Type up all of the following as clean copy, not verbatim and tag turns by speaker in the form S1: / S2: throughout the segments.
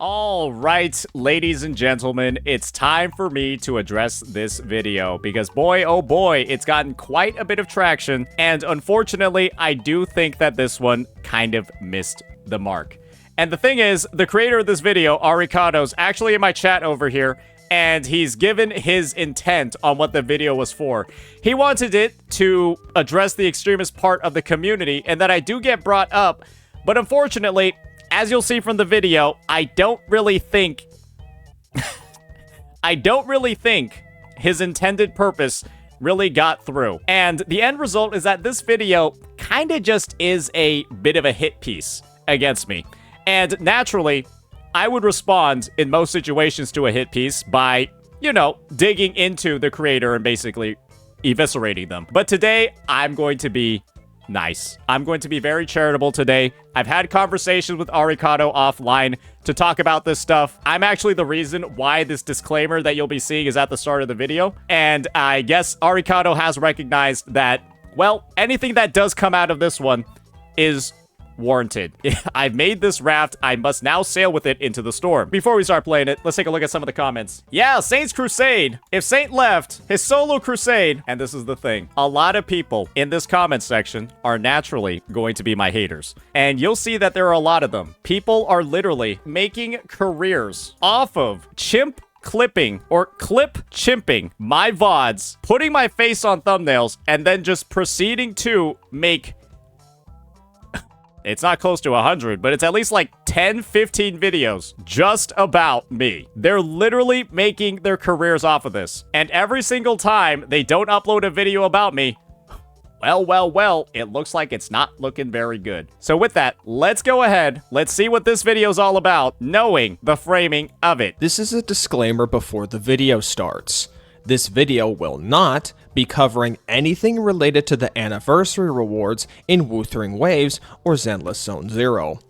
S1: All right, ladies and gentlemen, it's time for me to address this video because boy, oh boy, it's gotten quite a bit of traction. And unfortunately, I do think that this one kind of missed the mark. And the thing is, the creator of this video, Arikado's actually in my chat over here, and he's given his intent on what the video was for. He wanted it to address the extremist part of the community, and that I do get brought up, but unfortunately, as you'll see from the video, I don't really think his intended purpose really got through. And the end result is that this video kind of just is a bit of a hit piece against me. And naturally, I would respond in most situations to a hit piece by, you know, digging into the creator and basically eviscerating them. But today, I'm going to be nice. I'm going to be very charitable today. I've had conversations with Arikado offline to talk about this stuff. I'm actually the reason why this disclaimer that you'll be seeing is at the start of the video. And I guess Arikado has recognized that, well, anything that does come out of this one is warranted. I've made this raft. I must now sail with it into the storm. Before we start playing it, let's take a look at some of the comments. Yeah, Saint's Crusade. If Saint left, his solo crusade. And this is the thing. A lot of people in this comment section are naturally going to be my haters. And you'll see that there are a lot of them. People are literally making careers off of chimp clipping or clip chimping my VODs, putting my face on thumbnails, and then just proceeding to make it's not close to 100, but it's at least like 10, 15 videos just about me. They're literally making their careers off of this. And every single time they don't upload a video about me, well, it looks like it's not looking very good. So with that, let's go ahead. Let's see what this video is all about, knowing the framing of it.
S2: This is a disclaimer before the video starts. This video will not be covering anything related to the anniversary rewards in Wuthering Waves or Zenless Zone Zero.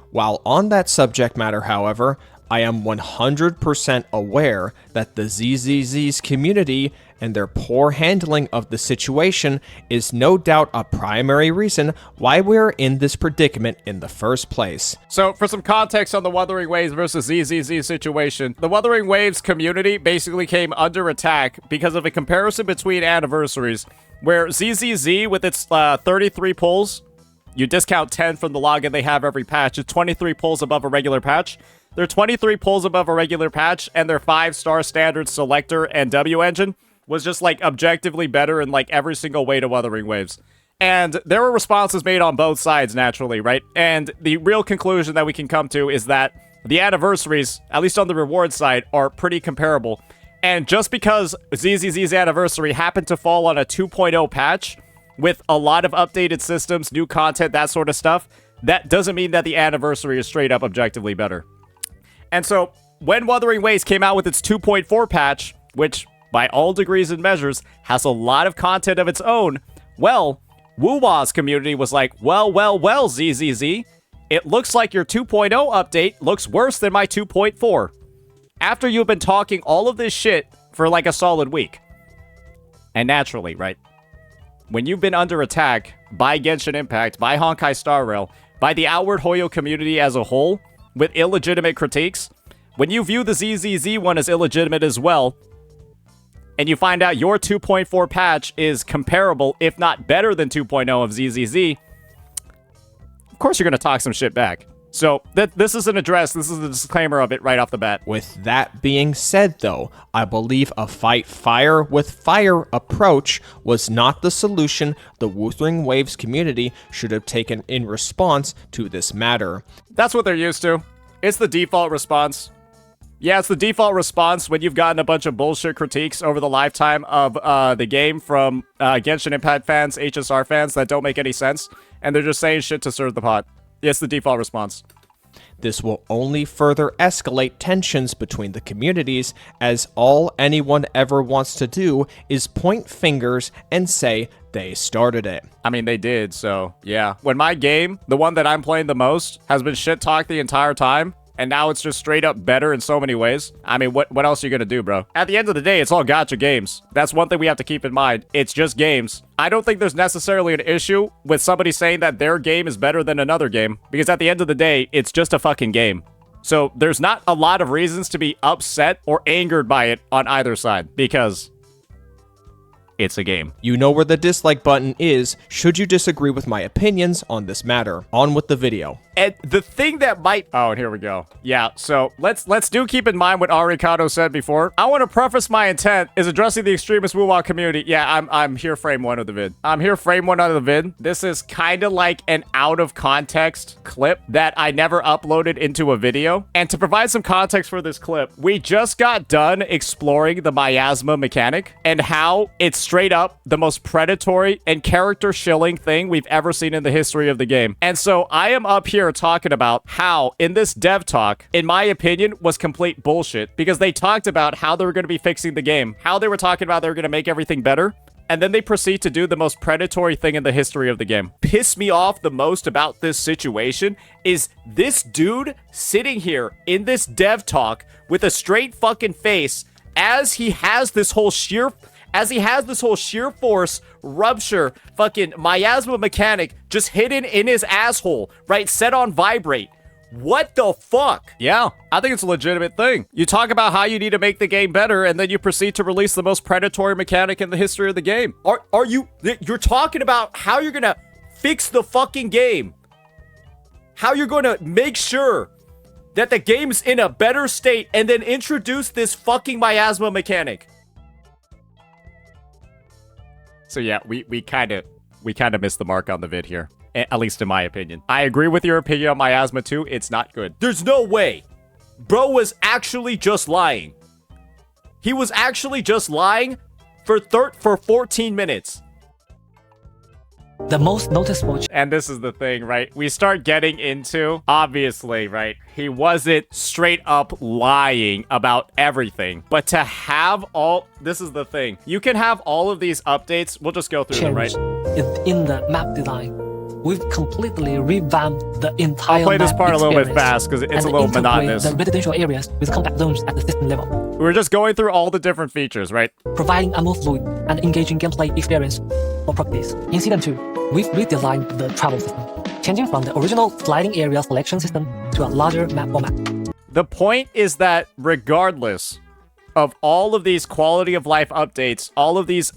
S2: While on that subject matter, however, I am 100% aware that the ZZZ's community and their poor handling of the situation is no doubt a primary reason why we're in this predicament in the first place.
S1: So, for some context on the Wuthering Waves versus ZZZ situation, the Wuthering Waves community basically came under attack because of a comparison between anniversaries, where ZZZ, with its 33 pulls, you discount 10 from the login they have every patch, it's 23 pulls above a regular patch. They're 23 pulls above a regular patch, and their 5-star standard selector and W engine was just, like, objectively better in, like, every single way to Wuthering Waves. And there were responses made on both sides, naturally, right? And the real conclusion that we can come to is that the anniversaries, at least on the reward side, are pretty comparable. And just because ZZZ's anniversary happened to fall on a 2.0 patch with a lot of updated systems, new content, that sort of stuff, that doesn't mean that the anniversary is straight up objectively better. And so, when Wuthering Waves came out with its 2.4 patch, which, by all degrees and measures, has a lot of content of its own, well, Wuwa's community was like, well, ZZZ, it looks like your 2.0 update looks worse than my 2.4. After you've been talking all of this shit for like a solid week. And naturally, right? When you've been under attack by Genshin Impact, by Honkai Star Rail, by the outward Hoyo community as a whole, with illegitimate critiques, when you view the ZZZ one as illegitimate as well, and you find out your 2.4 patch is comparable, if not better than 2.0 of ZZZ, of course you're going to talk some shit back. So, this is an address, this is a disclaimer of it right off the bat.
S2: With that being said, though, I believe a fight fire with fire approach was not the solution the Wuthering Waves community should have taken in response to this matter.
S1: That's what they're used to. It's the default response. Yeah, it's the default response when you've gotten a bunch of bullshit critiques over the lifetime of the game from Genshin Impact fans, HSR fans that don't make any sense, and they're just saying shit to stir the pot. It's the default response.
S2: This will only further escalate tensions between the communities, as all anyone ever wants to do is point fingers and say they started it.
S1: I mean, they did, so yeah. When my game, the one that I'm playing the most, has been shit-talked the entire time, and now it's just straight up better in so many ways. I mean, what else are you gonna do, bro? At the end of the day, it's all gacha games. That's one thing we have to keep in mind. It's just games. I don't think there's necessarily an issue with somebody saying that their game is better than another game, because at the end of the day, it's just a fucking game. So there's not a lot of reasons to be upset or angered by it on either side, because it's a game.
S2: You know where the dislike button is should you disagree with my opinions on this matter. On with the video.
S1: And the thing that might... Oh, and here we go. Yeah, so let's keep in mind what Arikado said before. I want to preface my intent is addressing the extremist Wuwa community. Yeah, I'm here frame one of the vid. I'm here frame one of the vid. This is kind of like an out of context clip that I never uploaded into a video. And to provide some context for this clip, we just got done exploring the miasma mechanic and how it's straight up the most predatory and character shilling thing we've ever seen in the history of the game. And so I am up here talking about how in this dev talk, in my opinion, was complete bullshit, because they talked about how they were going to be fixing the game, how they were talking about they were going to make everything better, and then they proceed to do the most predatory thing in the history of the game. Piss me off the most about this situation is this dude sitting here in this dev talk with a straight fucking face as he has this whole sheer force rupture fucking miasma mechanic just hidden in his asshole, right? Set on vibrate. What the fuck? Yeah, I think it's a legitimate thing. You talk about how you need to make the game better, and then you proceed to release the most predatory mechanic in the history of the game. You're talking about how you're gonna fix the fucking game. How you're gonna make sure that the game's in a better state, and then introduce this fucking miasma mechanic. So yeah, we kind of missed the mark on the vid here, at least in my opinion. I agree with your opinion on miasma too. It's not good. There's no way. Bro was actually just lying. He was actually just lying for 14 minutes.
S3: The most noticeable...
S1: And this is the thing, right? We start getting into, obviously, right? He wasn't straight up lying about everything. But to have all... This is the thing. You can have all of these updates. We'll just go through them, right?
S3: In the map design, we've completely revamped the entire
S1: I'll play this part a little bit fast because it's a little monotonous.
S3: The residential areas with contact zones at the system level.
S1: We're just going through all the different features, right?
S3: Providing a more fluid and engaging gameplay experience for practice. In Season 2, we've redesigned the travel system, changing from the original sliding area selection system to a larger map format.
S1: The point is that regardless of all of these quality of life updates, all of these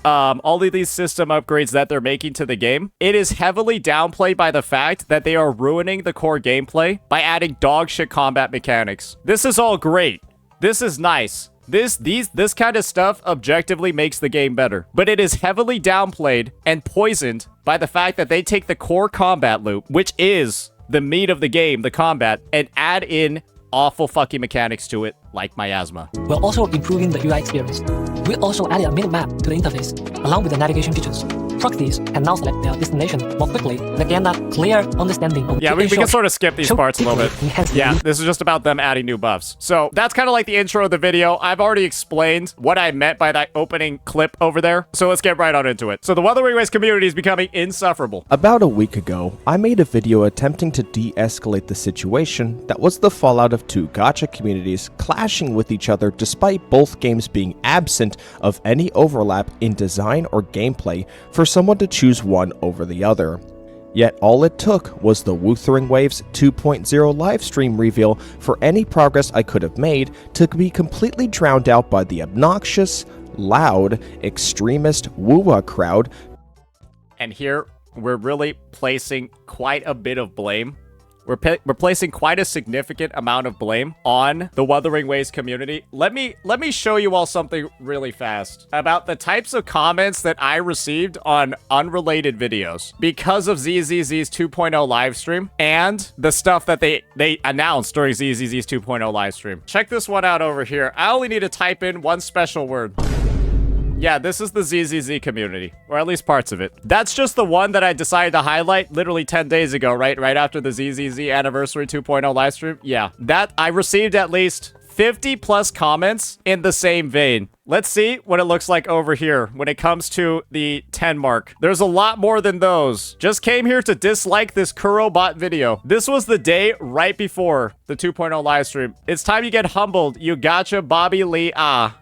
S1: system upgrades that they're making to the game, it is heavily downplayed by the fact that they are ruining the core gameplay by adding dog shit combat mechanics. This is all great. This is nice. This kind of stuff objectively makes the game better, but it is heavily downplayed and poisoned by the fact that they take the core combat loop, which is the meat of the game, the combat, and add in awful fucking mechanics to it, like miasma.
S3: We're also improving the UI experience. We also added a mini-map to the interface, along with the navigation features. Proxies can now select their destination more quickly and gain a clear understanding of...
S1: Yeah, we can sort of skip these parts a little bit. Yeah, this is just about them adding new buffs. So that's kind of like the intro of the video. I've already explained what I meant by that opening clip over there. So let's get right on into it. So the Wuthering Waves community is becoming insufferable.
S2: About a week ago, I made a video attempting to de-escalate the situation that was the fallout of two gacha communities clashing with each other despite both games being absent of any overlap in design or gameplay for someone to choose one over the other. Yet all it took was the Wuthering Waves 2.0 livestream reveal for any progress I could have made to be completely drowned out by the obnoxious, loud, extremist Wuwa crowd.
S1: And here, we're really placing quite a bit of blame. We're placing quite a significant amount of blame on the Wuthering Waves community. Let me show you all something really fast about the types of comments that I received on unrelated videos because of ZZZ's 2.0 livestream and the stuff that they announced during ZZZ's 2.0 livestream. Check this one out over here. I only need to type in one special word. Yeah, this is the ZZZ community, or at least parts of it. That's just the one that I decided to highlight literally 10 days ago, right after the ZZZ Anniversary 2.0 livestream. Yeah, that I received at least 50 plus comments in the same vein. Let's see what it looks like over here when it comes to the 10 mark. There's a lot more than those. Just came here to dislike this Kurobot video. This was the day right before the 2.0 live stream. It's time you get humbled, you gotcha Bobby Lee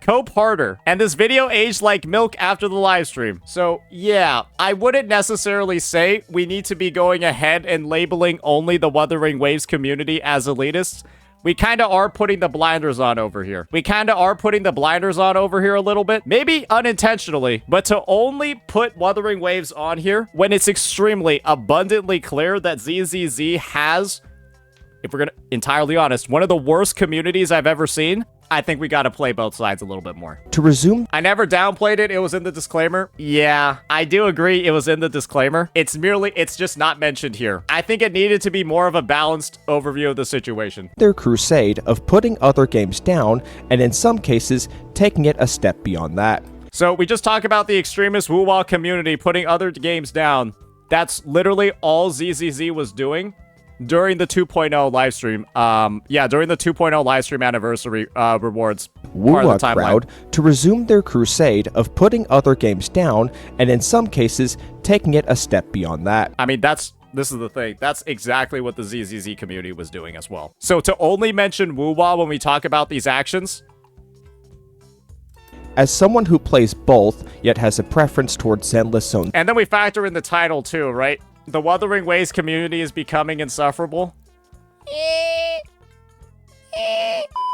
S1: Cope harder. And this video aged like milk after the live stream. So yeah, I wouldn't necessarily say we need to be going ahead and labeling only the Wuthering Waves community as elitists. we kind of are putting the blinders on over here. We kind of are putting the blinders on over here a little bit. Maybe unintentionally, but to only put Wuthering Waves on here when it's extremely abundantly clear that ZZZ has, if we're gonna entirely honest, one of the worst communities I've ever seen. I think we gotta play both sides a little bit more.
S2: To resume,
S1: I never downplayed it. It was in the disclaimer. Yeah, I do agree it was in the disclaimer. It's just not mentioned here. I think it needed to be more of a balanced overview of the situation.
S2: their crusade of putting other games down, and in some cases, taking it a step beyond that.
S1: So we just talk about the extremist woo-wah community putting other games down. That's literally all ZZZ was doing during the 2.0 live stream. During the 2.0 live stream anniversary rewards. Part of
S2: Woo-wah
S1: the timeline.
S2: crowd to resume their crusade of putting other games down, and in some cases, taking it a step beyond that.
S1: I mean, this is the thing. That's exactly what the ZZZ community was doing as well. So to only mention woo-wah when we talk about these actions,
S2: As someone who plays both, yet has a preference towards Zenless Zone
S1: and then we factor in the title too, right? The Wuthering Waves community is becoming insufferable.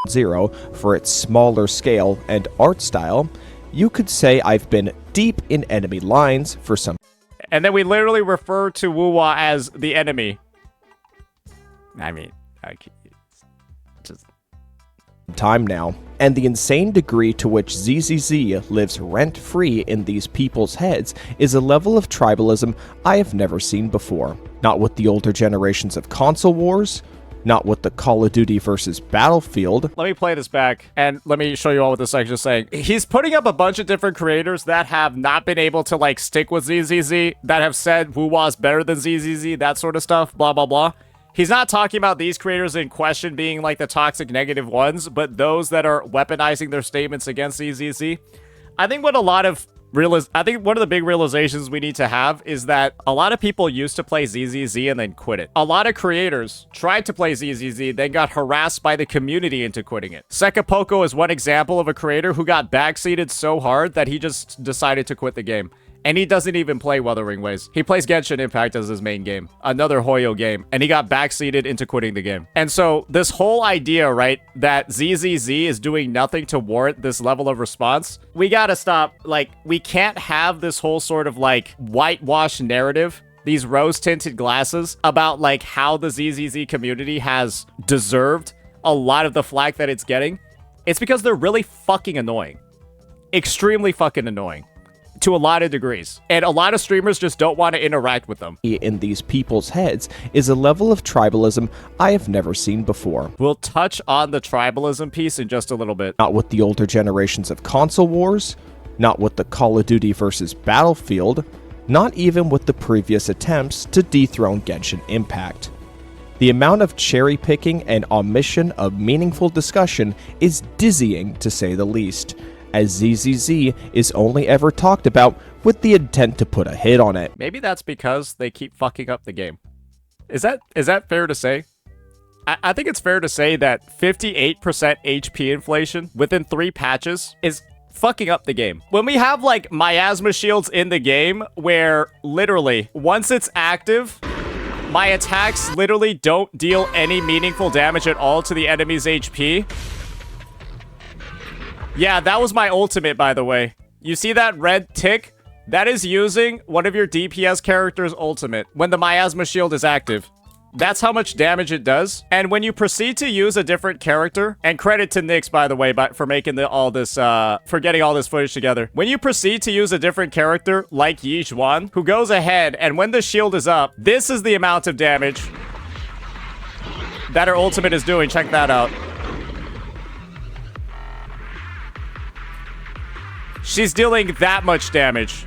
S2: Zero for its smaller scale and art style, you could say I've been deep in enemy lines for some
S1: And then we literally refer to woo-wah as the enemy. I mean, okay, just
S2: time now, and the insane degree to which ZZZ lives rent-free in these people's heads is a level of tribalism I have never seen before. Not with the older generations of console wars, not with the Call of Duty versus Battlefield.
S1: let me play this back and let me show you all what this section is saying. He's putting up a bunch of different creators that have not been able to like stick with ZZZ, that have said woo-wah's better than ZZZ, that sort of stuff, blah, blah, blah. He's not talking about these creators in question being like the toxic negative ones, but those that are weaponizing their statements against ZZZ. I think one of the big realizations we need to have is that a lot of people used to play ZZZ and then quit it. A lot of creators tried to play ZZZ, then got harassed by the community into quitting it. Sekapoko is one example of a creator who got backseated so hard that he just decided to quit the game. And he doesn't even play Wuthering Waves. He plays Genshin Impact as his main game, another Hoyo game, and he got backseated into quitting the game. And so this whole idea, right, that ZZZ is doing nothing to warrant this level of response, we gotta stop. Like, we can't have this whole sort of like whitewash narrative, these rose-tinted glasses about like how the ZZZ community has deserved a lot of the flack that it's getting. It's because they're really fucking annoying. Extremely fucking annoying. To a lot of degrees. And a lot of streamers just don't want to interact with them.
S2: In these people's heads is a level of tribalism I have never seen before.
S1: We'll touch on the tribalism piece in just a little bit.
S2: Not with the older generations of console wars, not with the Call of Duty versus Battlefield, not even with the previous attempts to dethrone Genshin Impact. The amount of cherry-picking and omission of meaningful discussion is dizzying, to say the least, as ZZZ is only ever talked about with the intent to put a hit on it.
S1: Maybe that's because they keep fucking up the game. Is that fair to say? I think it's fair to say that 58% HP inflation within 3 patches is fucking up the game. When we have like miasma shields in the game where literally once it's active, my attacks literally don't deal any meaningful damage at all to the enemy's HP. Yeah, that was my ultimate, by the way. You see that red tick? That is using one of your DPS character's ultimate when the miasma shield is active. That's how much damage it does. And when you proceed to use a different character, and credit to Nyx, by the way, for making for getting all this footage together. When you proceed to use a different character, like Yi Zhuan, who goes ahead, and when the shield is up, this is the amount of damage that her ultimate is doing. Check that out. She's dealing that much damage.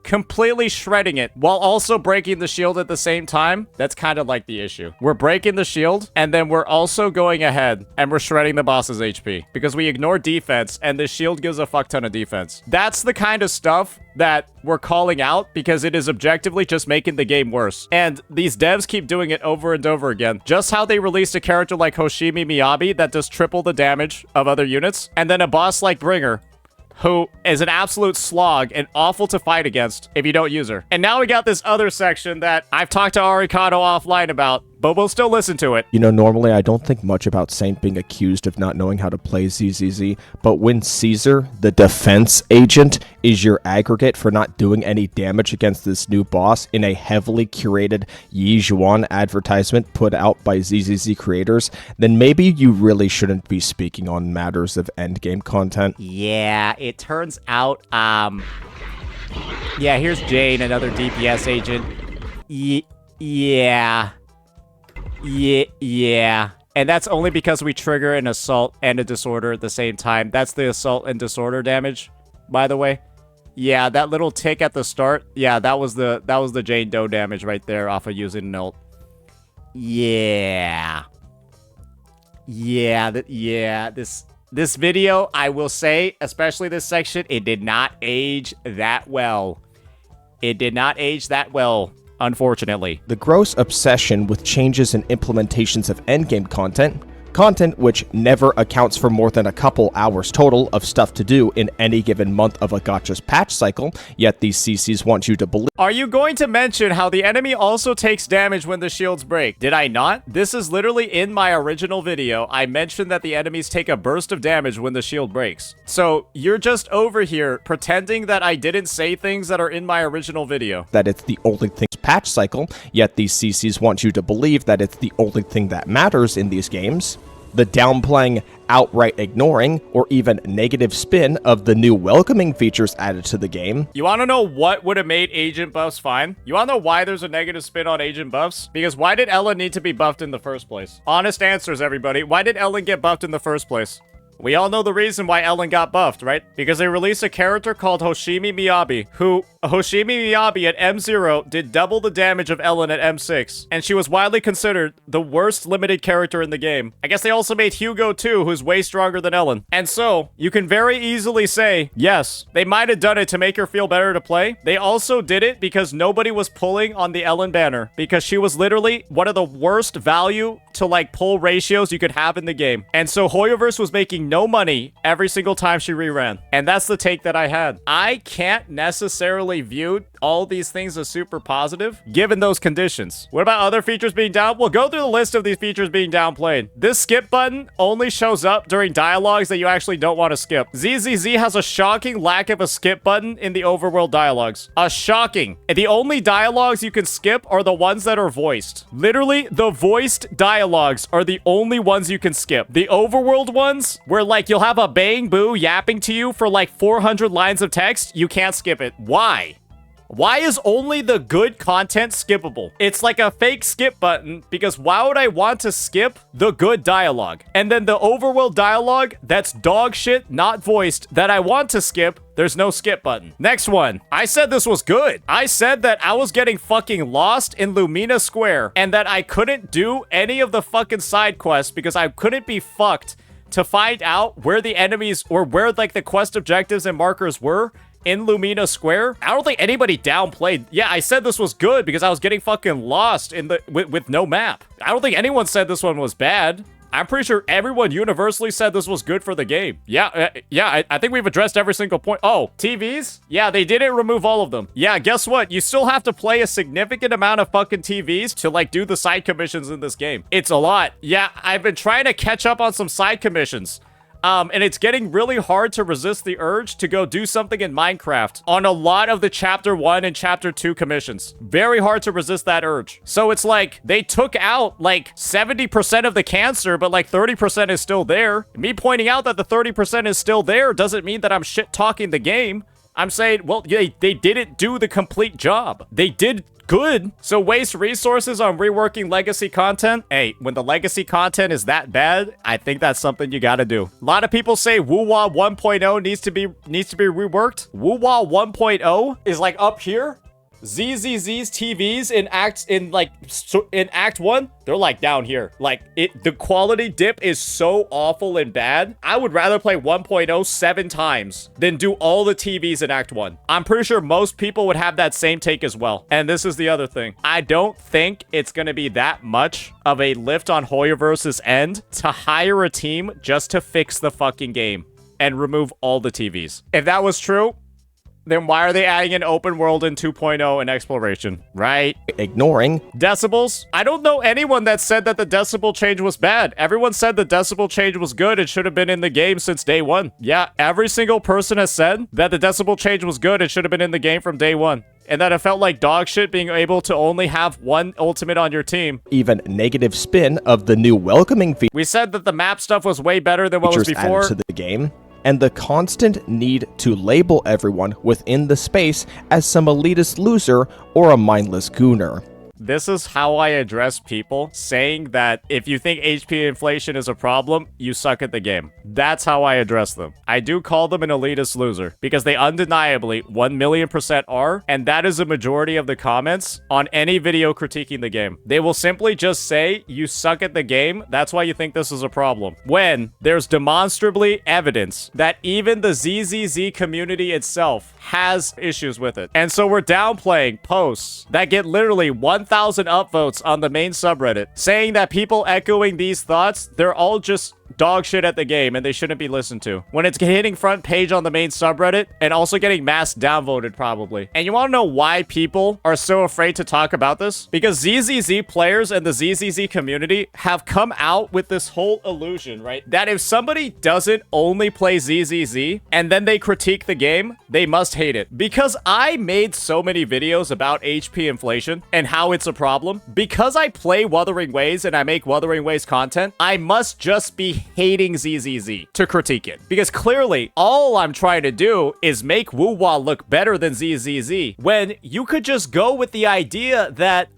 S1: Completely shredding it while also breaking the shield at the same time. That's kind of like the issue. We're breaking the shield and then we're also going ahead and we're shredding the boss's HP because we ignore defense and the shield gives a fuck ton of defense. That's the kind of stuff that we're calling out because it is objectively just making the game worse. And these devs keep doing it over and over again. Just how they released a character like Hoshimi Miyabi that does triple the damage of other units, and then a boss like Bringer, who is an absolute slog and awful to fight against if you don't use her. And now we got this other section that I've talked to Arikado offline about. but we'll still listen to it.
S2: You know, normally I don't think much about Saint being accused of not knowing how to play ZZZ, but when Caesar, the defense agent, is your aggregate for not doing any damage against this new boss in a heavily curated Yijuan advertisement put out by ZZZ creators, then maybe you really shouldn't be speaking on matters of endgame content.
S1: Yeah, it turns out, yeah, here's Jane, another DPS agent. Yeah. And that's only because we trigger an assault and a disorder at the same time. That's the assault and disorder damage, by the way. Yeah, that little tick at the start. Yeah, that was the Jane Doe damage right there off of using an ult. Yeah. This video, I will say, especially this section, it did not age that well. It did not age that well, unfortunately.
S2: The gross obsession with changes and implementations of endgame content which never accounts for more than a couple hours total of stuff to do in any given month of a gacha's patch cycle, yet these CCs want you to believe.
S1: Are you going to mention how the enemy also takes damage when the shields break? Did I not? This is literally in my original video. I mentioned that the enemies take a burst of damage when the shield breaks. So you're just over here pretending that I didn't say things that are in my original video.
S2: That it's the only thing patch cycle, yet these CCs want you to believe that it's the only thing that matters in these games. The downplaying, outright ignoring, or even negative spin of the new welcoming features added to the game.
S1: You want to know what would have made agent buffs fine? You want to know why there's a negative spin on agent buffs? Because why did Ellen need to be buffed in the first place? Honest answers, everybody. Why did Ellen get buffed in the first place? We all know the reason why Ellen got buffed, right? Because they released a character called Hoshimi Miyabi, who Hoshimi Miyabi at M0 did double the damage of Ellen at M6, and she was widely considered the worst limited character in the game. I guess they also made Hugo too, who's way stronger than Ellen. And so, you can very easily say, yes, they might have done it to make her feel better to play. They also did it because nobody was pulling on the Ellen banner, because she was literally one of the worst value to like pull ratios you could have in the game. And so Hoyoverse was making no money every single time she reran. And that's the take that I had. I can't necessarily view all these things as super positive, given those conditions. What about other features being down? We'll go through the list of these features being downplayed. This skip button only shows up during dialogues that you actually don't want to skip. ZZZ has a shocking lack of a skip button in the overworld dialogues. A shocking. And the only dialogues you can skip are the ones that are voiced. Literally, the voiced dialogues are the only ones you can skip. The overworld ones, where like you'll have a bang boo yapping to you for like 400 lines of text, you can't skip it. Why? Why is only the good content skippable? It's like a fake skip button, because why would I want to skip the good dialogue? And then the overworld dialogue that's dog shit, not voiced, that I want to skip, there's no skip button. Next one. I said this was good. I said that I was getting fucking lost in Lumina Square, and that I couldn't do any of the fucking side quests because I couldn't be fucked to find out where the enemies, or where like the quest objectives and markers were in Lumina Square. I don't think anybody downplayed. Yeah, I said this was good because I was getting fucking lost in the with no map. I don't think anyone said this one was bad. I'm pretty sure everyone universally said this was good for the game. Yeah, I think we've addressed every single point. Oh, TVs? Yeah, they didn't remove all of them. Yeah, guess what? You still have to play a significant amount of fucking TVs to, like, do the side commissions in this game. It's a lot. Yeah, I've been trying to catch up on some side commissions. And it's getting really hard to resist the urge to go do something in Minecraft on a lot of the Chapter 1 and Chapter 2 commissions. Very hard to resist that urge. So it's like, they took out, like, 70% of the cancer, but, like, 30% is still there. Me pointing out that the 30% is still there doesn't mean that I'm shit-talking the game. I'm saying, well, they didn't do the complete job. They did good. So waste resources on reworking legacy content? Hey, when the legacy content is that bad, I think that's something you gotta do. A lot of people say Wuwa 1.0 needs to be reworked. Wuwa 1.0 is like up here. ZZZ's TVs in Act 1, they're like down here. Like, the quality dip is so awful and bad. I would rather play 1.0 7 times than do all the TVs in Act 1. I'm pretty sure most people would have that same take as well. And this is the other thing. I don't think it's gonna be that much of a lift on Hoyoverse's end to hire a team just to fix the fucking game and remove all the TVs. If that was true, then why are they adding an open world in 2.0 and exploration, right?
S2: Ignoring
S1: Decibels? I don't know anyone that said that the decibel change was bad. Everyone said the decibel change was good. It should have been in the game since day one. Yeah, every single person has said that the decibel change was good. It should have been in the game from day one. And that it felt like dog shit being able to only have one ultimate on your team.
S2: even negative spin of the new welcoming
S1: We said that the map stuff was way better than what was
S2: features
S1: before.
S2: added to the game, and the constant need to label everyone within the space as some elitist loser or a mindless gooner.
S1: This is how I address people saying that if you think HP inflation is a problem, you suck at the game. That's how I address them. I do call them an elitist loser because they undeniably 1,000,000% are, and that is a majority of the comments on any video critiquing the game. They will simply just say, you suck at the game, that's why you think this is a problem. When there's demonstrably evidence that even the ZZZ community itself has issues with it. And so we're downplaying posts that get literally 1,000 upvotes on the main subreddit, saying that people echoing these thoughts, they're all just dog shit at the game and they shouldn't be listened to. When it's hitting front page on the main subreddit and also getting mass downvoted probably. And you want to know why people are so afraid to talk about this? Because ZZZ players and the ZZZ community have come out with this whole illusion, right? That if somebody doesn't only play ZZZ and then they critique the game, they must hate it. Because I made so many videos about HP inflation and how it's a problem. Because I play Wuthering Waves and I make Wuthering Waves content, I must just be hating ZZZ to critique it. Because clearly, all I'm trying to do is make Woo-Wah look better than ZZZ, when you could just go with the idea that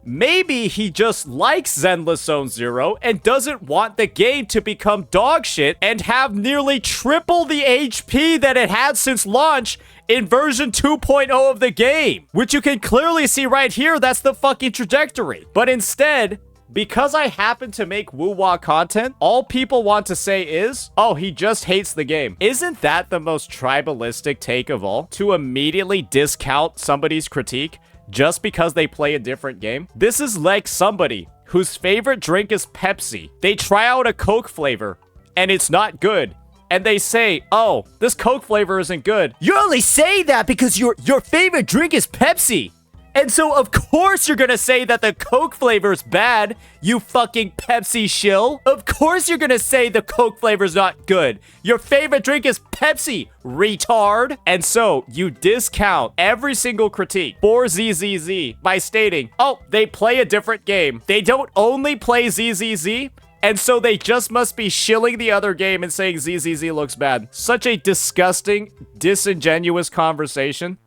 S1: maybe he just likes Zenless Zone Zero and doesn't want the game to become dog shit and have nearly triple the HP that it had since launch in version 2.0 of the game. Which you can clearly see right here, that's the fucking trajectory. But instead, because I happen to make woo-wah content, all people want to say is, oh, he just hates the game. Isn't that the most tribalistic take of all? To immediately discount somebody's critique just because they play a different game? This is like somebody whose favorite drink is Pepsi. They try out a Coke flavor and it's not good. And they say, oh, this Coke flavor isn't good. You only say that because your favorite drink is Pepsi. And so, of course, you're gonna say that the Coke flavor's bad, you fucking Pepsi shill. Of course you're gonna say the Coke flavor's not good. Your favorite drink is Pepsi, retard. And so, you discount every single critique for ZZZ by stating, oh, they play a different game. They don't only play ZZZ, and so they just must be shilling the other game and saying ZZZ looks bad. Such a disgusting, disingenuous conversation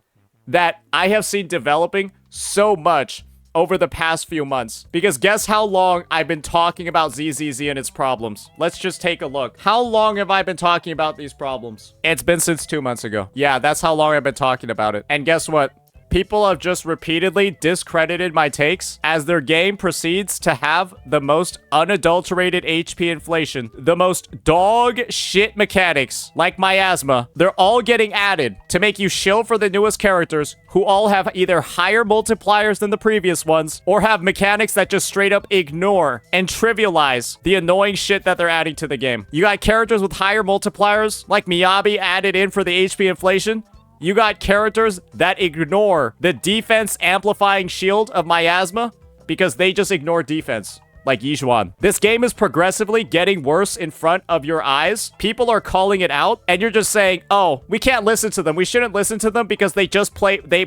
S1: that I have seen developing so much over the past few months. Because guess how long I've been talking about ZZZ and its problems? Let's just take a look. How long have I been talking about these problems? It's been since 2 months ago. Yeah, that's how long I've been talking about it. And guess what? People have just repeatedly discredited my takes as their game proceeds to have the most unadulterated HP inflation, the most dog shit mechanics, like miasma. They're all getting added to make you shill for the newest characters who all have either higher multipliers than the previous ones or have mechanics that just straight up ignore and trivialize the annoying shit that they're adding to the game. You got characters with higher multipliers, like Miyabi added in for the HP inflation. You got characters that ignore the defense amplifying shield of miasma because they just ignore defense, like Yijuan. This game is progressively getting worse in front of your eyes. People are calling it out, and you're just saying, oh, we can't listen to them. We shouldn't listen to them because they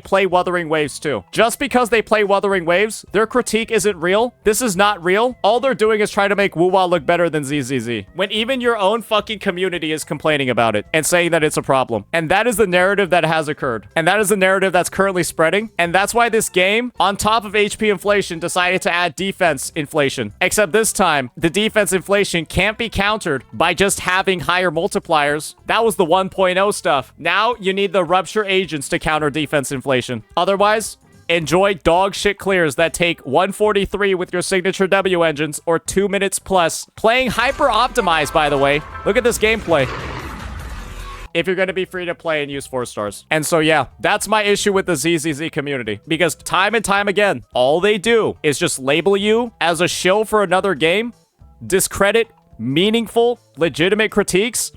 S1: play Wuthering Waves too. Just because they play Wuthering Waves, their critique isn't real. This is not real. All they're doing is trying to make Woo-Wah look better than ZZZ. When even your own fucking community is complaining about it and saying that it's a problem. And that is the narrative that has occurred. And that is the narrative that's currently spreading. And that's why this game, on top of HP inflation, decided to add defense inflation. Except this time, the defense inflation can't be countered by just having higher multipliers. That was the 1.0 stuff. Now you need the rupture agents to counter defense inflation. Otherwise, enjoy dog shit clears that take 143 with your signature W engines or 2 minutes plus. Playing hyper optimized, by the way. Look at this gameplay. If you're going to be free to play and use 4 stars. And so, yeah, that's my issue with the ZZZ community. Because time and time again, all they do is just label you as a shill for another game, discredit meaningful, legitimate critiques,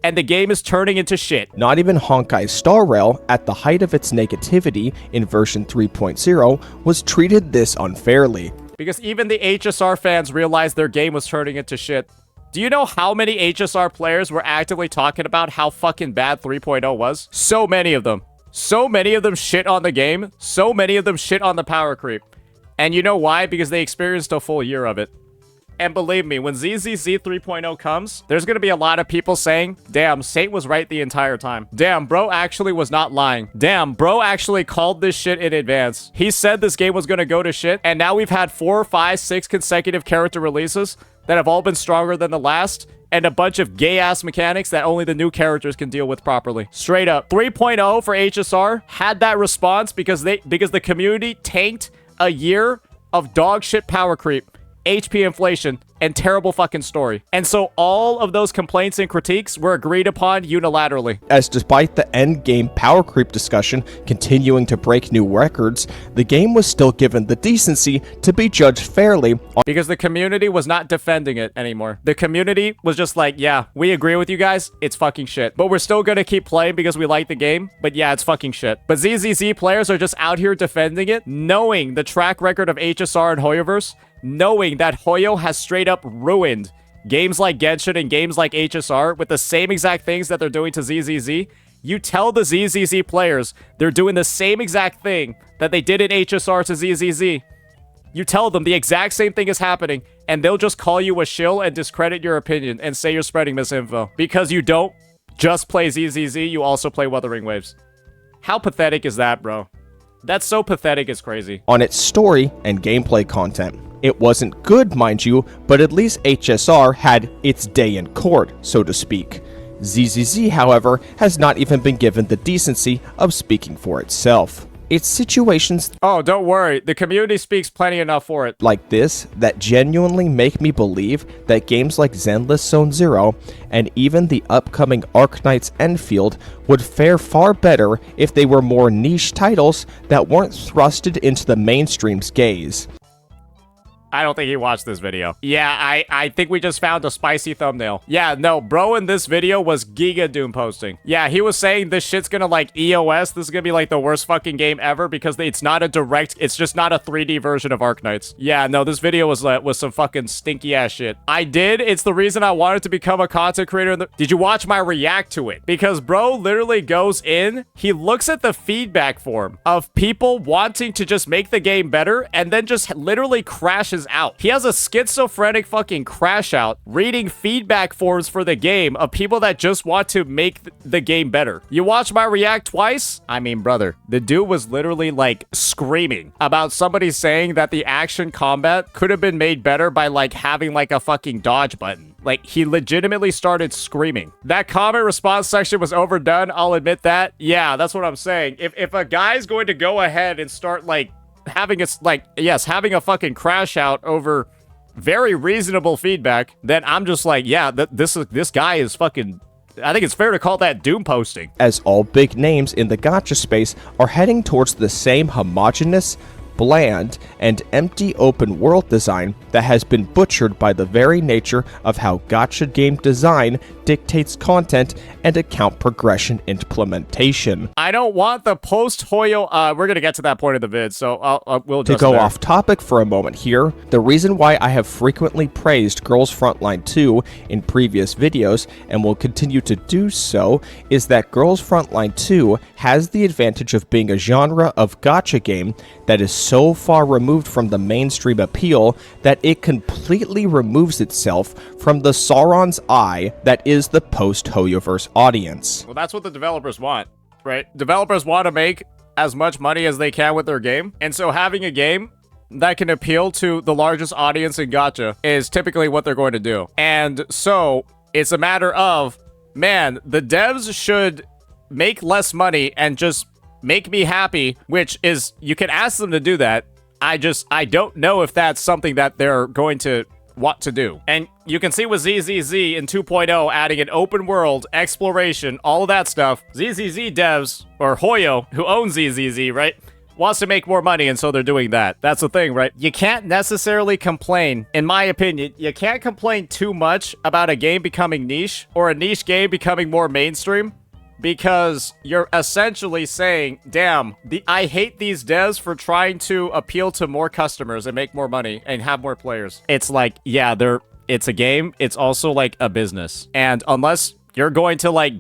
S1: and the game is turning into shit.
S2: Not even Honkai Star Rail, at the height of its negativity in version 3.0, was treated this unfairly.
S1: Because even the HSR fans realized their game was turning into shit. Do you know how many HSR players were actively talking about how fucking bad 3.0 was? So many of them. So many of them shit on the game. So many of them shit on the power creep. And you know why? Because they experienced a full year of it. And believe me, when ZZZ 3.0 comes, there's gonna be a lot of people saying, damn, Saint was right the entire time. Damn, bro actually was not lying. Damn, bro actually called this shit in advance. He said this game was gonna go to shit, and now we've had 4, 5, 6 consecutive character releases that have all been stronger than the last, and a bunch of gay-ass mechanics that only the new characters can deal with properly. Straight up. 3.0 for HSR had that response because the community tanked a year of dog shit power creep, HP inflation, and terrible fucking story. And so all of those complaints and critiques were agreed upon unilaterally.
S2: As despite the endgame power creep discussion continuing to break new records, the game was still given the decency to be judged fairly
S1: because the community was not defending it anymore. The community was just like, yeah, we agree with you guys, it's fucking shit. But we're still gonna keep playing because we like the game, but yeah, it's fucking shit. But ZZZ players are just out here defending it, knowing the track record of HSR and Hoyoverse, knowing that Hoyo has straight up ruined games like Genshin and games like HSR with the same exact things that they're doing to ZZZ. You tell the ZZZ players they're doing the same exact thing that they did in HSR to ZZZ. You tell them the exact same thing is happening, and they'll just call you a shill and discredit your opinion and say you're spreading misinfo. Because you don't just play ZZZ, you also play Wuthering Waves. How pathetic is that, bro? That's so pathetic, it's crazy.
S2: On its story and gameplay content. It wasn't good, mind you, but at least HSR had its day in court, so to speak. ZZZ, however, has not even been given the decency of speaking for itself. It's situations
S1: oh, don't worry, the community speaks plenty enough for it.
S2: Like this that genuinely make me believe that games like Zenless Zone Zero and even the upcoming Arknight's Enfield would fare far better if they were more niche titles that weren't thrusted into the mainstream's gaze.
S1: I don't think he watched this video. Yeah, I think we just found a spicy thumbnail. Yeah, no, bro in this video was Giga Doom posting. Yeah, he was saying this shit's gonna like EOS. This is gonna be like the worst fucking game ever because it's not a direct, it's just not a 3D version of Arknights. Yeah, no, this video was some fucking stinky ass shit. I did. It's the reason I wanted to become a content creator. Did you watch my react to it? Because bro literally goes in, he looks at the feedback form of people wanting to just make the game better and then just literally crashes out. He has a schizophrenic fucking crash out reading feedback forms for the game of people that just want to make the game better. You watch my react twice? I mean, brother, the dude was literally like screaming about somebody saying that the action combat could have been made better by like having like a fucking dodge button. Like, he legitimately started screaming. That comment response section was overdone, I'll admit that. Yeah, that's what I'm saying. If a guy's going to go ahead and start like having a fucking crash out over very reasonable feedback, then I'm just like, yeah, this guy is fucking, I think it's fair to call that doom posting.
S2: As all big names in the gacha space are heading towards the same homogeneous, bland, and empty open world design that has been butchered by the very nature of how gacha game design dictates content and account progression implementation.
S1: I don't want the post-Hoyo, we're gonna get to that point of the vid, so we'll just
S2: to go off topic for a moment here, the reason why I have frequently praised Girls Frontline 2 in previous videos, and will continue to do so, is that Girls Frontline 2 has the advantage of being a genre of gacha game that is so far removed from the mainstream appeal that it completely removes itself from the Sauron's eye that is the post-Hoyoverse audience.
S1: Well, that's what the developers want, right? Developers want to make as much money as they can with their game, and so having a game that can appeal to the largest audience in gacha is typically what they're going to do. And so it's a matter of, man, the devs should make less money and just make me happy, which is, you can ask them to do that. I don't know if that's something that they're going to want to do. And you can see with ZZZ in 2.0 adding an open world, exploration, all of that stuff. ZZZ devs, or Hoyo, who owns ZZZ, right? wants to make more money, and so they're doing that. That's the thing, right? You can't necessarily complain, in my opinion, you can't complain too much about a game becoming niche or a niche game becoming more mainstream, because you're essentially saying, damn, I hate these devs for trying to appeal to more customers and make more money and have more players. It's like, yeah, it's a game. It's also like a business. And unless you're going to like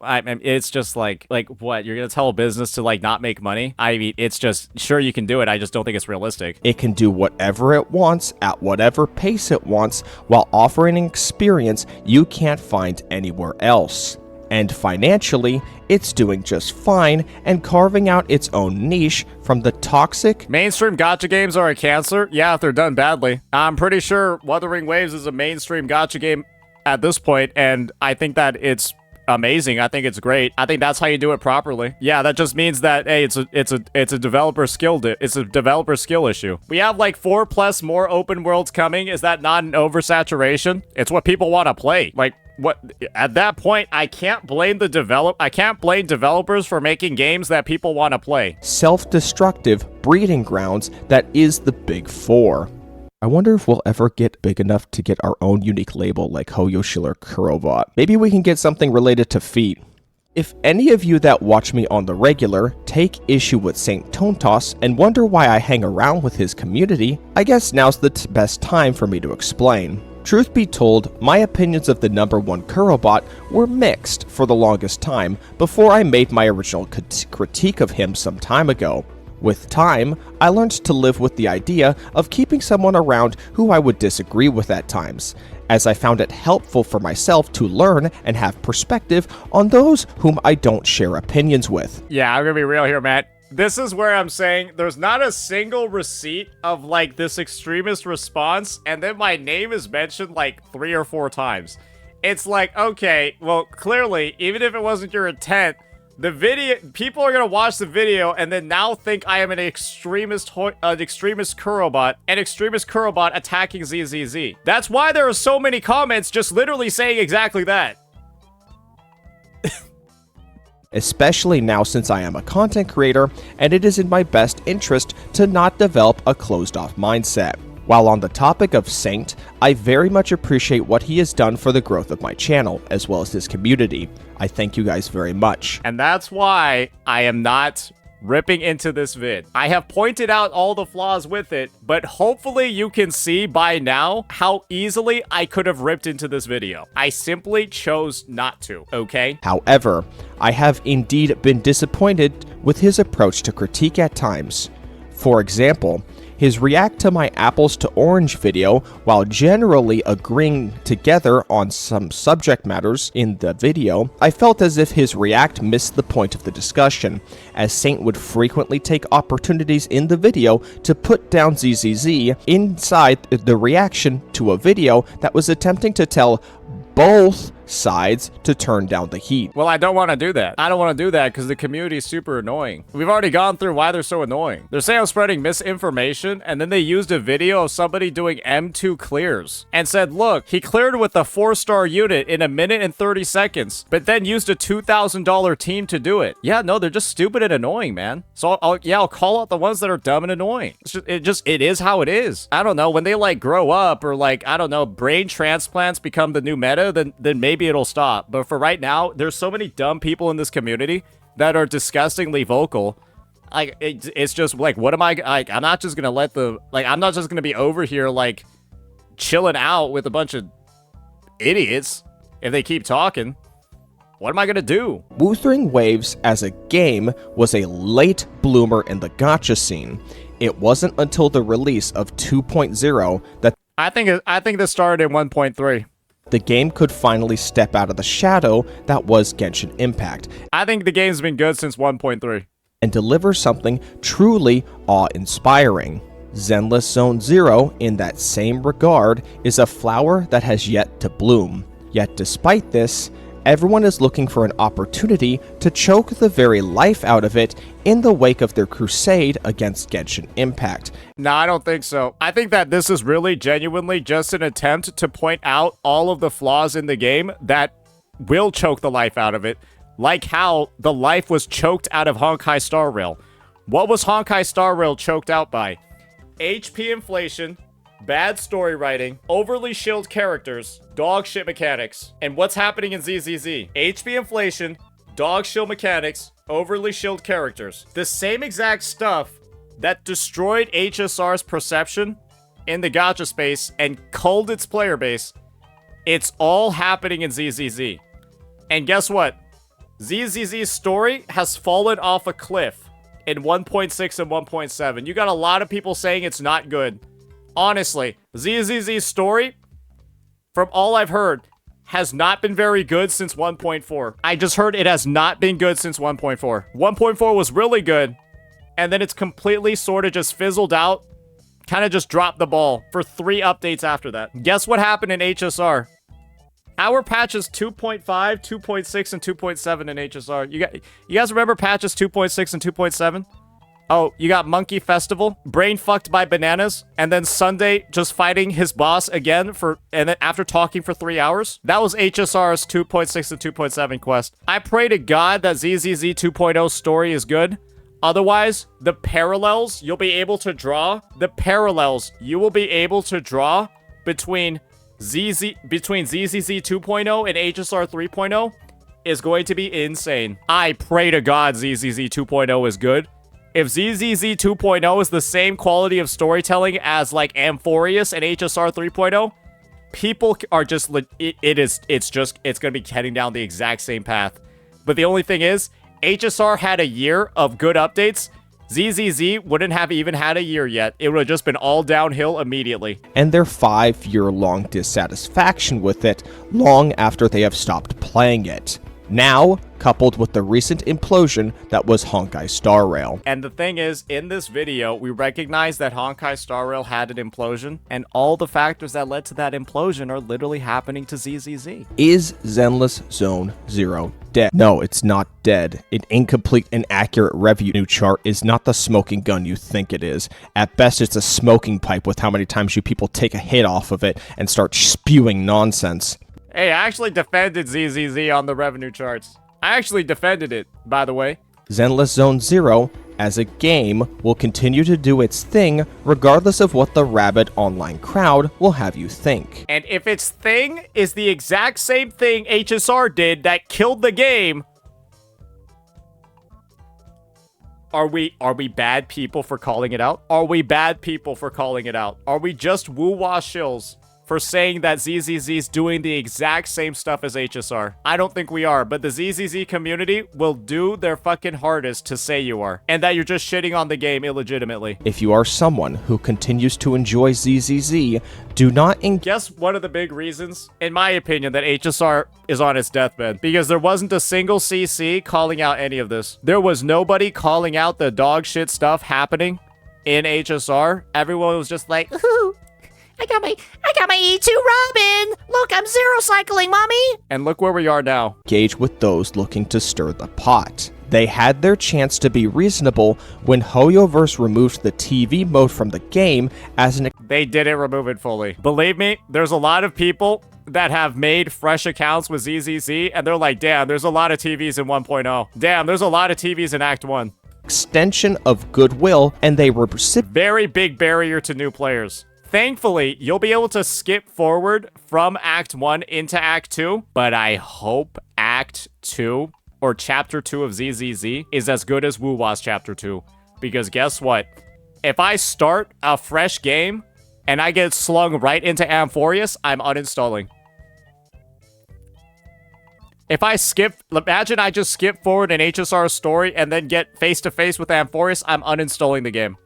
S1: I mean, it's just like what? You're going to tell a business to like not make money? I mean, it's just, sure, you can do it. I just don't think it's realistic.
S2: It can do whatever it wants at whatever pace it wants while offering an experience you can't find anywhere else. And financially, it's doing just fine and carving out its own niche from the toxic...
S1: Mainstream gacha games are a cancer? Yeah, if they're done badly. I'm pretty sure Wuthering Waves is a mainstream gacha game at this point, and I think that it's amazing. I think it's great. I think that's how you do it properly. Yeah, that just means that, hey, it's a developer skill issue. We have like 4+ more open worlds coming. Is that not an oversaturation? It's what people want to play. Like, what at that point, I can't blame developers for making games that people want to play.
S2: Self-destructive breeding grounds that is the Big Four. I wonder if we'll ever get big enough to get our own unique label like Hoyoshil or Kurobot. Maybe we can get something related to feet. If any of you that watch me on the regular take issue with Saint Tontos and wonder why I hang around with his community, I guess now's the best time for me to explain. Truth be told, my opinions of the #1 Kurobot were mixed for the longest time before I made my original critique of him some time ago. With time, I learned to live with the idea of keeping someone around who I would disagree with at times, as I found it helpful for myself to learn and have perspective on those whom I don't share opinions with.
S1: Yeah, I'm gonna be real here, Matt. This is where I'm saying there's not a single receipt of like this extremist response, and then my name is mentioned like 3 or 4 times. It's like, okay, well, clearly, even if it wasn't your intent, the video, people are gonna watch the video and then now think I am an extremist Kurobot, and extremist Kurobot attacking ZZZ. That's why there are so many comments just literally saying exactly that.
S2: Especially now since I am a content creator and it is in my best interest to not develop a closed-off mindset. While on the topic of Saint, I very much appreciate what he has done for the growth of my channel, as well as his community. I thank you guys very much.
S1: And that's why I am not ripping into this vid. I have pointed out all the flaws with it, but hopefully you can see by now how easily I could have ripped into this video. I simply chose not to, okay?
S2: However, I have indeed been disappointed with his approach to critique at times. For example, his react to my apples to orange video, while generally agreeing together on some subject matters in the video, I felt as if his react missed the point of the discussion, as Saint would frequently take opportunities in the video to put down ZZZ inside the reaction to a video that was attempting to tell both sides to turn down the heat.
S1: Well, I don't want to do that. I don't want to do that because the community is super annoying. We've already gone through why they're so annoying. They're saying I'm spreading misinformation, and then they used a video of somebody doing M2 clears and said, look, he cleared with a 4-star unit in 1 minute and 30 seconds, but then used a $2,000 team to do it. Yeah, no, they're just stupid and annoying, man. So I'll call out the ones that are dumb and annoying. It is how it is. I don't know, when they like grow up or like, I don't know, brain transplants become the new meta, then maybe it'll stop. But for right now, there's so many dumb people in this community that are disgustingly vocal. Like, it's just like, what am I, like, I'm not just gonna I'm not just gonna be over here like chilling out with a bunch of idiots if they keep talking. What am I gonna do?
S2: Wuthering Waves as a game was a late bloomer in the gacha scene. It wasn't until the release of 2.0 that
S1: I think this started in 1.3.
S2: The game could finally step out of the shadow that was Genshin Impact.
S1: I think the game's been good since 1.3.
S2: And deliver something truly awe-inspiring. Zenless Zone Zero, in that same regard, is a flower that has yet to bloom. Yet despite this, everyone is looking for an opportunity to choke the very life out of it in the wake of their crusade against Genshin Impact.
S1: No, I don't think so. I think that this is really genuinely just an attempt to point out all of the flaws in the game that will choke the life out of it, like how the life was choked out of Honkai Star Rail. What was Honkai Star Rail choked out by? HP inflation, bad story writing, overly shilled characters, dog shit mechanics. And what's happening in ZZZ? HP inflation, dog shill mechanics, overly shilled characters. The same exact stuff that destroyed HSR's perception in the gacha space and culled its player base, it's all happening in ZZZ. And guess what? ZZZ's story has fallen off a cliff in 1.6 and 1.7. You got a lot of people saying it's not good. Honestly, ZZZ's story, from all I've heard, has not been very good since 1.4. I just heard it has not been good since 1.4. 1.4 was really good, and then it's completely sort of just fizzled out, kind of just dropped the ball for 3 updates after that. Guess what happened in HSR? Our patches 2.5, 2.6, and 2.7 in HSR. You guys remember patches 2.6 and 2.7? Oh, you got Monkey Festival, brain fucked by bananas, and then Sunday just fighting his boss again and then after talking for 3 hours. That was HSR's 2.6 and 2.7 quest. I pray to God that ZZZ 2.0 story is good. Otherwise, the parallels you'll be able to draw, between ZZZ 2.0 and HSR 3.0 is going to be insane. I pray to God ZZZ 2.0 is good. If ZZZ 2.0 is the same quality of storytelling as like Amphorius and HSR 3.0, people are just it's gonna be heading down the exact same path. But the only thing is, HSR had a year of good updates. ZZZ wouldn't have even had a year yet. It would have just been all downhill immediately.
S2: And their 5-year-long dissatisfaction with it long after they have stopped playing it. Now, coupled with the recent implosion that was Honkai Star Rail.
S1: And the thing is, in this video, we recognize that Honkai Star Rail had an implosion, and all the factors that led to that implosion are literally happening to ZZZ.
S2: Is Zenless Zone Zero dead? No, it's not dead. An incomplete and accurate revenue chart is not the smoking gun you think it is. At best, it's a smoking pipe with how many times you people take a hit off of it and start spewing nonsense.
S1: Hey, I actually defended ZZZ on the revenue charts. I actually defended it, by the way.
S2: Zenless Zone Zero, as a game, will continue to do its thing regardless of what the rabid online crowd will have you think.
S1: And if its thing is the exact same thing HSR did that killed the game, are we bad people for calling it out? Are we bad people for calling it out? Are we just woo-wah shills for saying that ZZZ is doing the exact same stuff as HSR? I don't think we are, but the ZZZ community will do their fucking hardest to say you are, and that you're just shitting on the game illegitimately.
S2: If you are someone who continues to enjoy ZZZ, do not
S1: Guess one of the big reasons, in my opinion, that HSR is on its deathbed? Because there wasn't a single CC calling out any of this. There was nobody calling out the dog shit stuff happening in HSR. Everyone was just like, ooh, I got my E2 Robin! Look, I'm zero cycling, mommy! And look where we are now.
S2: engage with those looking to stir the pot. They had their chance to be reasonable when Hoyoverse removed the TV mode from the game as an...
S1: They didn't remove it fully. Believe me, there's a lot of people that have made fresh accounts with ZZZ, and they're like, damn, there's a lot of TVs in 1.0. Damn, there's a lot of TVs in Act 1.
S2: extension of goodwill, and they were...
S1: Very big barrier to new players. Thankfully, you'll be able to skip forward from Act 1 into Act 2, but I hope Act 2, or Chapter 2 of ZZZ, is as good as Woo-Wah's Chapter 2. Because guess what? If I start a fresh game, and I get slung right into Amphorius, I'm uninstalling. If I imagine I just skip forward an HSR story and then get face-to-face with Amphorius, I'm uninstalling the game.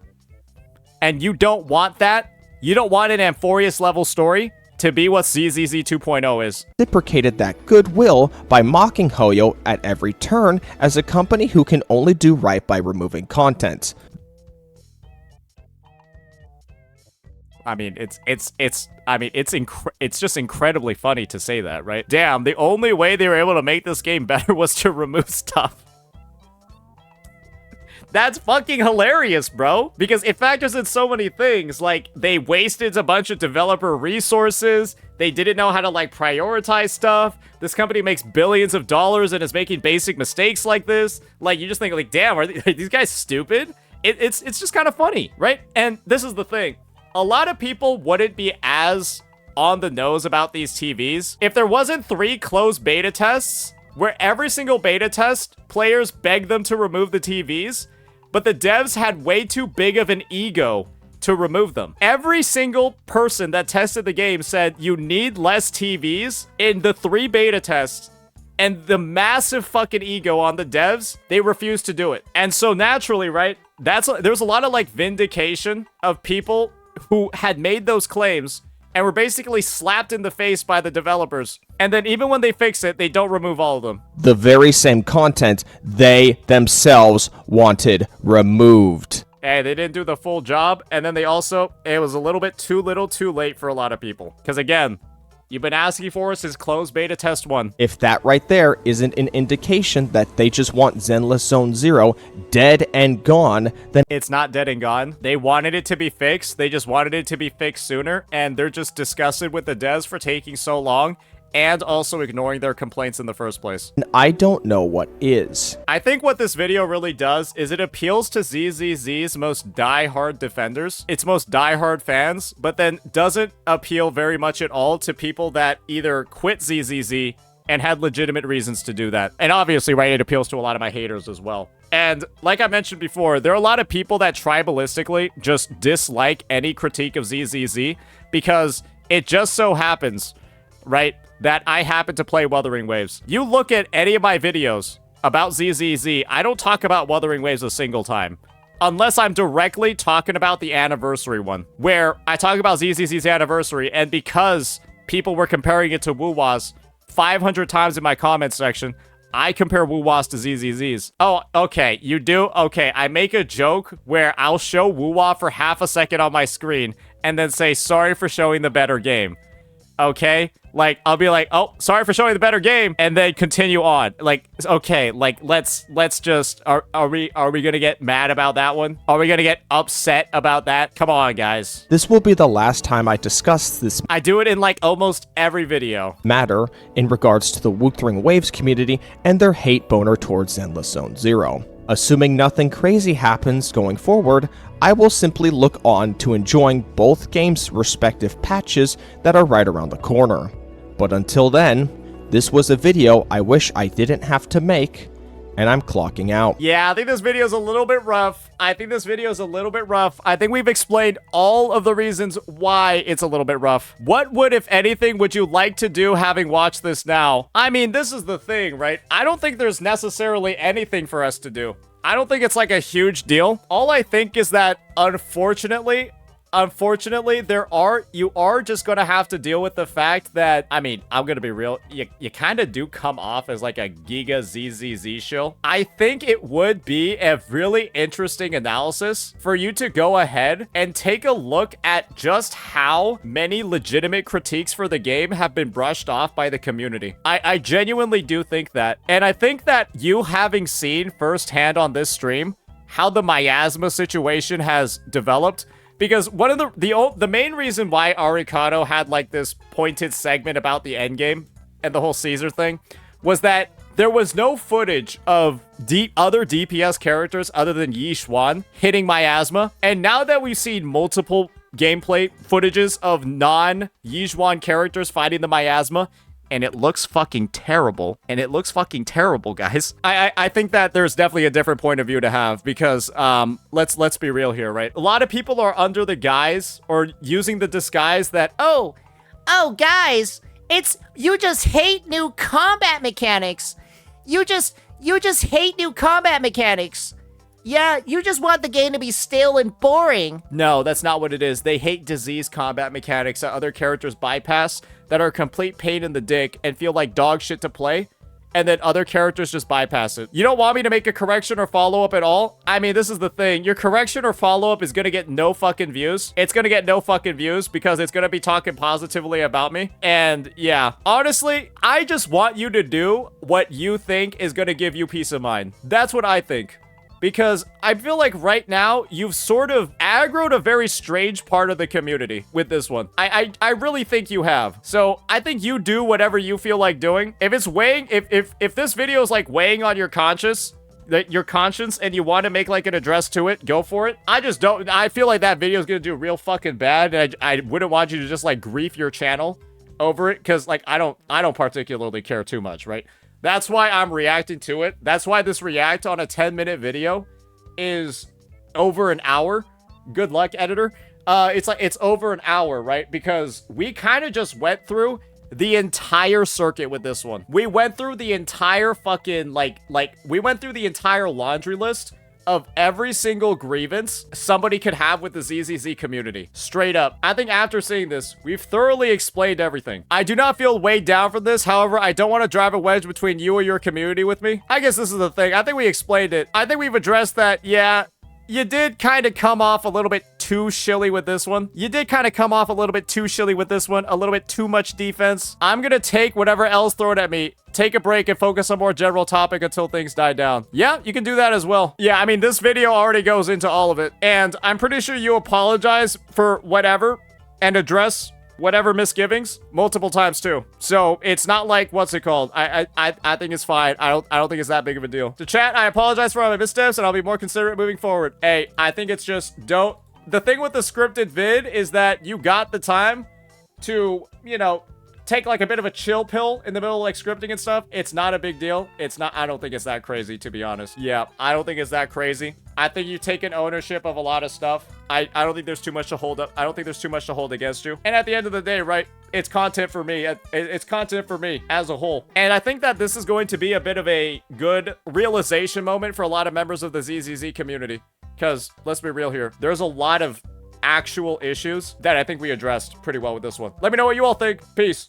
S1: And you don't want that. You don't want an Amphorius level story to be what ZZZ 2.0 is.
S2: Reciprocated that goodwill by mocking Hoyo at every turn as a company who can only do right by removing content.
S1: I mean, it's just incredibly funny to say that, right? Damn, the only way they were able to make this game better was to remove stuff. That's fucking hilarious, bro. Because it factors in so many things. Like, they wasted a bunch of developer resources. They didn't know how to, like, prioritize stuff. This company makes billions of dollars and is making basic mistakes like this. Like, you just think, like, damn, are these guys stupid? it's just kind of funny, right? And this is the thing. A lot of people wouldn't be as on the nose about these TVs if there wasn't 3 closed beta tests where every single beta test, players begged them to remove the TVs, but the devs had way too big of an ego to remove them. Every single person that tested the game said you need less TVs in the 3 beta tests, and the massive fucking ego on the devs, they refused to do it. And so naturally, right, there's a lot of like vindication of people who had made those claims and were basically slapped in the face by the developers. And then even when they fix it, they don't remove all of them.
S2: The very same content they themselves wanted removed.
S1: Hey, they didn't do the full job. And then they also, it was a little bit too little too late for a lot of people. Because again, you've been asking for it since closed beta test 1.
S2: If that right there isn't an indication that they just want Zenless Zone Zero dead and gone, then
S1: it's not dead and gone. They wanted it to be fixed. They just wanted it to be fixed sooner. And they're just disgusted with the devs for taking so long and also ignoring their complaints in the first place.
S2: I don't know what is.
S1: I think what this video really does is it appeals to ZZZ's most die-hard defenders, its most die-hard fans, but then doesn't appeal very much at all to people that either quit ZZZ and had legitimate reasons to do that. And obviously, right, it appeals to a lot of my haters as well. And like I mentioned before, there are a lot of people that tribalistically just dislike any critique of ZZZ because it just so happens, right, that I happen to play Wuthering Waves. You look at any of my videos about ZZZ, I don't talk about Wuthering Waves a single time. Unless I'm directly talking about the anniversary one, where I talk about ZZZ's anniversary, and because people were comparing it to Wuwa's 500 times in my comments section, I compare Wuwa's to ZZZ's. Oh, okay, you do? Okay, I make a joke where I'll show Wuwa for half a second on my screen, and then say, sorry for showing the better game. Okay? Like, I'll be like, oh, sorry for showing the better game, and then continue on. Like, okay, like, let's just, are we gonna get mad about that one? Are we gonna get upset about that? Come on, guys.
S2: This will be the last time I discuss this
S1: I do it in, like, almost every video.
S2: matter in regards to the Wuthering Waves community and their hate boner towards Zenless Zone Zero. Assuming nothing crazy happens going forward, I will simply look on to enjoying both games' respective patches that are right around the corner. But until then, this was a video I wish I didn't have to make, and I'm clocking out.
S1: Yeah, I think this video is a little bit rough. I think we've explained all of the reasons why it's a little bit rough. What would, if anything, would you like to do having watched this now? I mean, this is the thing, right? I don't think there's necessarily anything for us to do. I don't think it's like a huge deal. All I think is that, unfortunately, you are just gonna have to deal with the fact that, I mean, I'm gonna be real, you kind of do come off as like a Giga ZZZ shill. I think it would be a really interesting analysis for you to go ahead and take a look at just how many legitimate critiques for the game have been brushed off by the community. I genuinely do think that. And I think that you having seen firsthand on this stream how the miasma situation has developed, because one of the main reason why Arikado had like this pointed segment about the endgame and the whole Caesar thing was that there was no footage of other DPS characters other than Yi Xuan hitting miasma. And now that we've seen multiple gameplay footages of non-Yi Xuan characters fighting the miasma, and it looks fucking terrible. Guys. I think that there's definitely a different point of view to have, because let's be real here, right? A lot of people are under the guise or using the disguise that, oh guys, you just hate new combat mechanics. You just hate new combat mechanics. Yeah, you just want the game to be stale and boring. No, that's not what it is. They hate disease combat mechanics that other characters bypass, that are a complete pain in the dick and feel like dog shit to play, and then other characters just bypass it. You don't want me to make a correction or follow-up at all? I mean, this is the thing. Your correction or follow-up is gonna get no fucking views. It's gonna get no fucking views because it's gonna be talking positively about me. And yeah, honestly, I just want you to do what you think is gonna give you peace of mind. That's what I think. Because I feel like right now, you've sort of aggroed a very strange part of the community with this one. I really think you have. So I think you do whatever you feel like doing. If it's weighing, if this video is like weighing on your conscience, your conscience and you want to make like an address to it, go for it. I just don't. I feel like that video is gonna do real fucking bad, and I wouldn't want you to just like grief your channel over it, because like I don't particularly care too much, right? That's why I'm reacting to it. That's why this react on a 10-minute video is over an hour. Good luck, editor. It's over an hour, right? Because we kind of just went through the entire circuit with this one. We went through the entire fucking, we went through the entire laundry list of every single grievance somebody could have with the ZZZ community. Straight up. I think after seeing this, we've thoroughly explained everything. I do not feel weighed down from this. However, I don't want to drive a wedge between you or your community with me. I guess this is the thing. I think we explained it. I think we've addressed that, yeah, you did kind of come off a little bit too shilly with this one. You did kind of come off a little bit too shilly with this one. A little bit too much defense. I'm gonna take whatever else thrown at me, take a break, and focus on more general topic until things die down. Yeah, you can do that as well. Yeah, I mean, this video already goes into all of it. And I'm pretty sure you apologize for whatever and address whatever misgivings multiple times too. So it's not like, what's it called? I think it's fine. I don't think it's that big of a deal. To chat, I apologize for all my missteps and I'll be more considerate moving forward. Hey, I think it's just don't. The thing with the scripted vid is that you got the time to, you know, take like a bit of a chill pill in the middle of like scripting and stuff. It's not a big deal. It's not, I don't think it's that crazy, to be honest. Yeah, I don't think it's that crazy. I think you've taken ownership of a lot of stuff. I don't think there's too much to hold up. I don't think there's too much to hold against you. And at the end of the day, right, it's content for me. It's content for me as a whole. And I think that this is going to be a bit of a good realization moment for a lot of members of the ZZZ community. Because let's be real here, there's a lot of actual issues that I think we addressed pretty well with this one. Let me know what you all think. Peace.